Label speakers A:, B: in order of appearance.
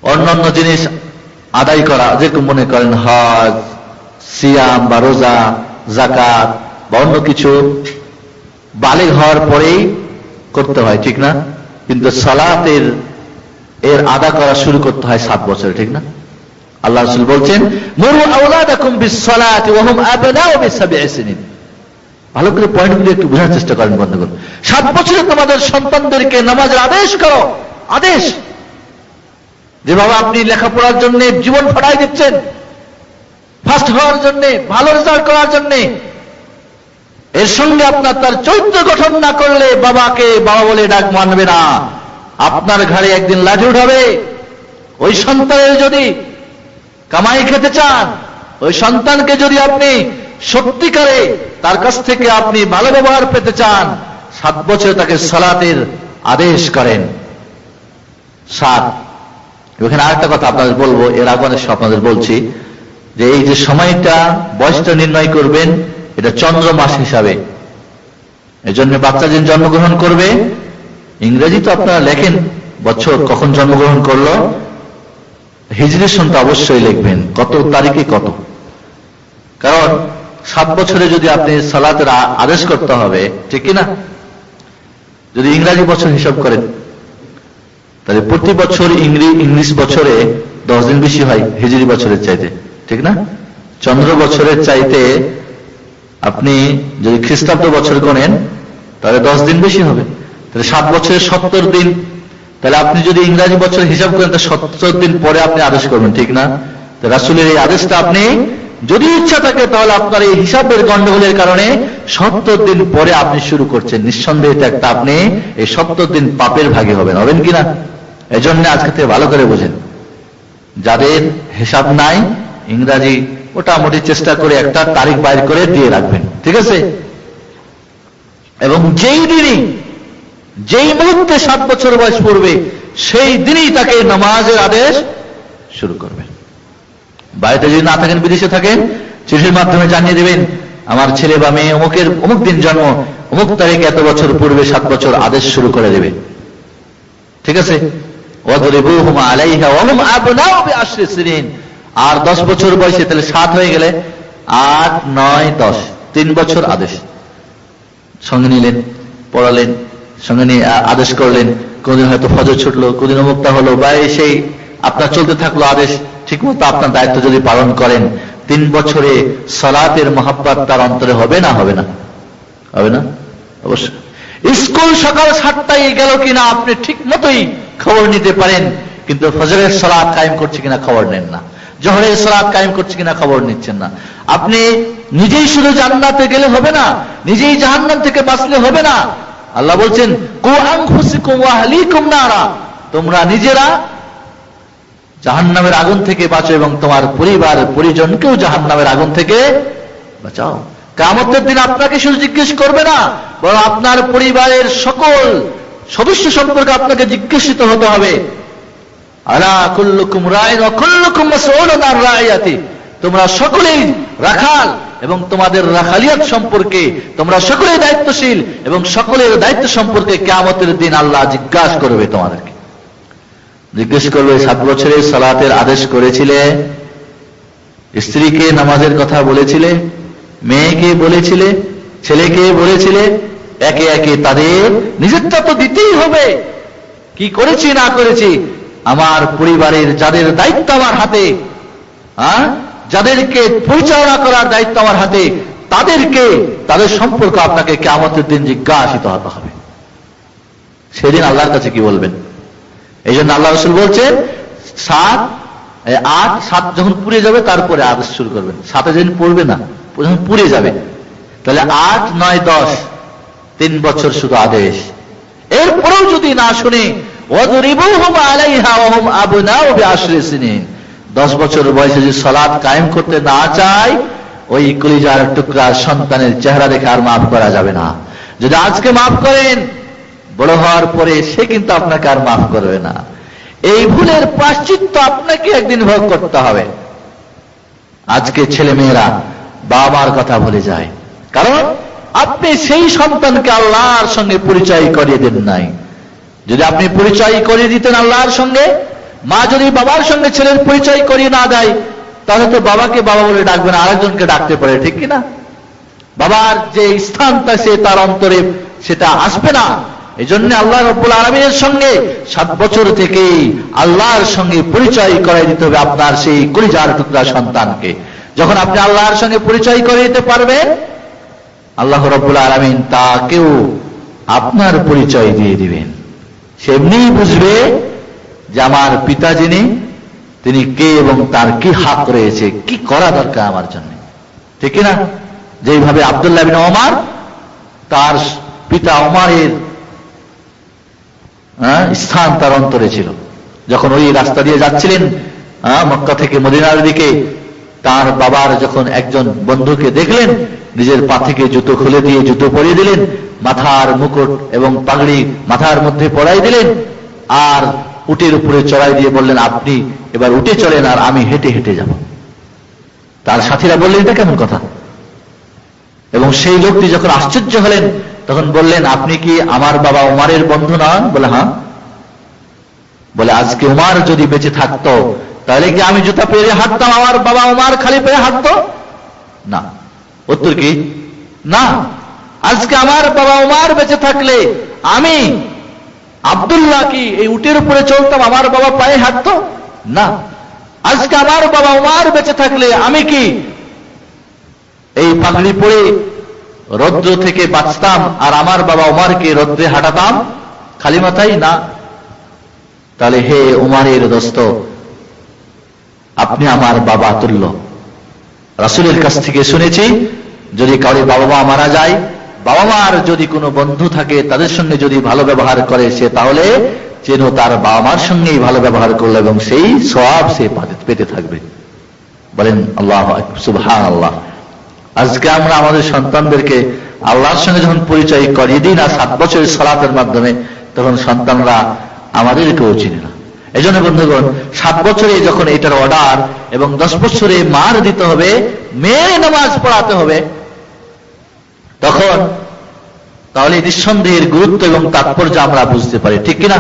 A: অন্যান্য জিনিস আদায় করা, যেরকম মনে করেন হজ, সিয়াম বা রোজা, যাকাত বা অন্য কিছু বালিগ হওয়ার পরেই করতে হয়, ঠিক না? কিন্তু সালাতের এর আদা করা শুরু করতে হয় 7 বছরে, ঠিক না? আল্লাহ রাসূল বলছেন, মুরু আওলাদাকুম বিস-সালাতি ওয়া হুম আবনাউ বি-7 সিনিন। ভালো করে পয়েন্টগুলো একটু বোঝার চেষ্টা করেন বন্ধুগণ। 7 বছরে তোমাদের সন্তানদেরকে নামাজের আদেশ করো। আদেশ, যেভাবে আপনি লেখাপড়ার জন্য জীবন ফাটাই দিচ্ছেন, ফার্স্ট হওয়ার জন্য, ভালো রেজাল্ট করার জন্য, এর সঙ্গে আপনার তার চরিত্র গঠন না করলে বাবাকে বাবা বলে ডাক মানবে না, আপনার ঘাড়ে একদিন লাঠি উঠাবে। ওই সন্তানের যদি কামাই খেতে চান, ওই সন্তানকে যদি আপনি সত্যিকারে তার কাছ থেকে আপনি ভালো ব্যবহার পেতে চান, 7 বছরে তাকে সালাতের আদেশ করেন। 7। এখানে আরেকটা কথা আপনাদের বলবো, এর আগে অনেক আপনাদের বলছি, যে এই যে সময়টা বয়সটা নির্ণয় করবেন, এটা চন্দ্র মাস হিসাবে। এজন্য বাচ্চা যেদিন জন্মগ্রহণ করবে, ইংরেজি তো আপনারা লেখেন বছর কখন জন্মগ্রহণ করলো, হিজরি সনটা অবশ্যই লিখবেন কত তারিখে কত। কারণ 7 বছরে যদি আপনি সালাতের আদেশ করতে হবে, ঠিক কি না? যদি ইংরেজি বছর হিসাব করেন, তাহলে প্রতি বছর ইংলিশ বছরে 10 দিন বেশি হয় হিজরি বছরের চাইতে, ঠিক না? চন্দ্র বছরের চাইতে আপনি যদি খ্রিস্টাব্দ বছর গণেন, তাহলে 10 দিন বেশি হবে। তাহলে 7 বছরে 70 দিন। তাহলে আপনি যদি ইংরাজি বছর হিসাব করেন, তাহলে 70 দিন পরে আপনি আদেশ করবেন, ঠিক না? তো রাসূলের এই আদেশটা আপনি যদি ইচ্ছা থাকে, তাহলে আপনার এই হিসাবের গন্ডগোলের কারণে 70 দিন পরে আপনি শুরু করছেন, নিঃসন্দেহে এটা একটা আপনি এই 70 দিন পাপের ভাগী হবেন কিনা? এজন্য আজকে থেকে ভালো করে বোঝেন, যাদের হিসাব নাই ইংরাজি মোটামুটি চেষ্টা করে একটা তারিখ বাইর করে দিয়ে রাখবেন, ঠিক আছে? এবং যেই মুহূর্তে 7 বছর বয়স পড়বে, সেই দিনই তাকে নামাজের আদেশ শুরু করবেন। বাড়িতে যদি না থাকেন, বিদেশে থাকেন, চিঠির মাধ্যমে জানিয়ে দেবেন, আমার ছেলে বা মেয়ে অমুক দিন জন্ম, অমুক তারিখে এত বছর পূর্বে 7 বছর আদেশ শুরু করে দেবে, ঠিক আছে? ওয়াদরিবুহুম আলাইহা ওয়া হুম আবনাউ বি-10 সিনিন। আর 10 বছর বয়সে, তাহলে 7 হয়ে গেলে 8, 9, 10, 3 বছর আদেশ সঙ্গে নিলেন, পড়ালেন, সঙ্গে নিয়ে আদেশ করলেন। কোনদিন হয়তো ফজর ছুটলো, কোনদিন অমুকটা হলো, বা সেই আপনার চলতে থাকলো আদেশ। ঠিকমতো আপনার দায়িত্ব যদি পালন করেন, 3 বছরে সালাতের মহাব্বত তার অন্তরে হবে না? হবে না? হবে না? অবশ্যই। স্কুল সকাল 7টায় গেল কিনা আপনি ঠিক মতোই খবর নিতে পারেন, কিন্তু ফজরের সালাত কায়েম করছে কিনা খবর নেন না, জোহরের সালাত কায়েম করছে কিনা খবর নিচ্ছেন না। আপনি নিজেই শুধু জান্নাতে গেলে হবে না, নিজেই জাহান্নাম থেকে বাঁচলে হবে না। আল্লাহ বলছেন, কু আনফুসিকুম ওয়া আহলিকুম নারা, তোমরা নিজেরা জাহান্নামের আগুন থেকে বাঁচো এবং তোমার পরিবার পরিজনকেও জাহান্নামের আগুন থেকে বাঁচাও। কিয়ামতের দিন আপনাকে শুধু জিজ্ঞেস করবে না, বরং আপনার পরিবারের সকল সদস্য সম্পর্কে আপনাকে জিজ্ঞাসিত হতে হবে। আলা কুল্লুকুম রাইন ওয়া কুল্লুকুম মাসউলুন আন রাইয়াতি, তোমরা সকলেই রাখাল এবং তোমাদের রাখালিয়াত সম্পর্কে তোমরা সকলেই দায়িত্বশীল, এবং সকলের দায়িত্ব সম্পর্কে কিয়ামতের দিন আল্লাহ জিজ্ঞাসা করবে, তোমাদেরকে জিজ্ঞেস করবে। 7 বছরে সালাতের আদেশ করেছিলে, স্ত্রীকে নামাজের কথা বলেছিলে, মেয়েকে বলেছিলে, ছেলেকে বলেছিলে, একে একে তাদের নিজেরটা তো দিতেই হবে। কি করেছি না করেছি, আমার পরিবারের যাদের দায়িত্ব আমার হাতে, যাদেরকে পরিচালনা করার দায়িত্ব আমার হাতে, তাদের সম্পর্ক আপনাকে কিয়ামতের দিন জিজ্ঞাসিত হতে হবে। সেদিন আল্লাহর কাছে কি বলবেন? এই জন্য আল্লাহ রাসূল বলছেন, 7 যখন পুড়ে যাবে তারপরে আদেশ শুরু করবেন। 7 যেদিন পড়বে না, যখন পুড়ে যাবে, তাহলে 8, 9, 10, 3 বছর শুধু আদেশ। এরপরেও যদি না শুনে, ওয়াদরিবুহুম আলাইহা ওয়া হুম আবনাউ বি-10 সিনিন, 10 বছর বয়সে যদি সালাত কায়েম করতে না চায়, ওই কলিজার টুকরা সন্তানের চেহারা দেখে আর মাফ করা যাবে না। যদি আজকে মাফ করেন, বড় হওয়ার পরে সে কিন্তু আপনাকে আর মাফ করবে না। এই ভুলের প্রায়শ্চিত্ত আপনাকে একদিন ভোগ করতে হবে। আজকে ছেলে মেয়েরা বাবা মার কথা ভুলে যায়, কারণ আপনি সেই সন্তানকে আল্লাহর সঙ্গে পরিচয় করিয়ে দেন নাই। যদি আপনি পরিচয় করিয়ে দিতেন আল্লাহর সঙ্গে, মা যদি বাবার সঙ্গে ছেলের পরিচয় করিয়ে না দেয়, তাহলে তো বাবাকে বাবা বলে ডাকবে না, আরেকজনকে ডাকতে পারে, ঠিক কিনা? বাবার যে স্থানটা সে তার অন্তরে সেটা আসবে না। এই জন্য আল্লাহ রাব্বুল আলামিনের সঙ্গে 7 বছর থেকেই আল্লাহর সঙ্গে পরিচয় করাই দিতে হবে আপনার সেই কলিজার টুকরা সন্তানকে। যখন আপনি আল্লাহর সঙ্গে পরিচয় করে দিতে পারবেন, আল্লাহ রাব্বুল আলামিন তাকেও আপনার পরিচয় দিয়ে দিবেন। সে এমনিই বুঝবে যে আমার পিতা যিনি, তিনি কে এবং তার কি হক রয়েছে, কি করা দরকার আমার জন্য, ঠিক কিনা? যেইভাবে আব্দুল্লাহ বিন ওমর তার পিতা ওমরের স্থান তার অন্তরে ছিল। যখন ওই রাস্তা দিয়ে যাচ্ছিলেন মক্কা থেকে মদিনার দিকে, তার বাবার যখন একজন বন্ধুকে দেখলেন, নিজের পা থেকে জুতো খুলে দিয়ে জুতো পরিয়ে দিলেন, মাথার মুকুট এবং পাগড়ি মাথার মধ্যে পরাই দিলেন, আর উটের উপরে চড়াই দিয়ে বললেন, আপনি এবার উঠে চলেন আর আমি হেঁটে হেঁটে যাব। তার সাথীরা বললেন, এটা কেমন কথা? এবং সেই লোকটি যখন আশ্চর্য হলেন, তখন বললেন, আপনি কি আমার বাবা উমারের বন্ধু নন? বলে, হ্যাঁ। বলে, আজকে উমার যদি বেঁচে থাকতো তাহলে কি আমি জুতা পরে হাঁটতাম, আমার বাবা উমার খালি পায়ে হাঁটতো? না। উত্তর কি? না। আজকে আমার বাবা উমার বেঁচে থাকলে আমি আব্দুল্লাহ কি এই উটের উপরে চলতাম, আমার বাবা পায়ে হাঁটতো? না। আজকে আমার বাবা উমার বেঁচে থাকলে আমি কি এই পাগড়ি পরে রৌদ্র থেকে বাঁচতাম আর আমার বাবা উমারকে রৌদ্রে হাঁটাতাম খালি মাথায়? না। তাহলে হে উমারের দোস্ত, আপনি আমার বাবা তুল্য। রাসূলের কাছ থেকে শুনেছি, যদি কারো বাবা মা মারা যায়, বাবা মার যদি কোনো বন্ধু থাকে, তাদের সঙ্গে যদি ভালো ব্যবহার করে সে, তাহলে যেন তার বাবা মার সঙ্গেই ভালো ব্যবহার করলো এবং সেই সওয়াব সে পেতে থাকবে। বলেন আল্লাহু আকবার, সুবহানাল্লাহ। আজকে আমরা আমাদের সন্তানদেরকে আল্লাহর সঙ্গে যখন পরিচয় করিয়ে দিই না 7 বছরের সালাতের মাধ্যমে, তখন সন্তানরা আমাদেরকেও চিনে না। এই জন্য বন্ধুগণ, 7 বছরে যখন এটার অর্ডার এবং 10 বছরে মার দিতে হবে, মেয়ে নামাজ পড়াতে হবে, তখন তাহলে নিঃসন্দেহের গুরুত্ব এবং তাৎপর্য আমরা বুঝতে পারি, ঠিক কিনা?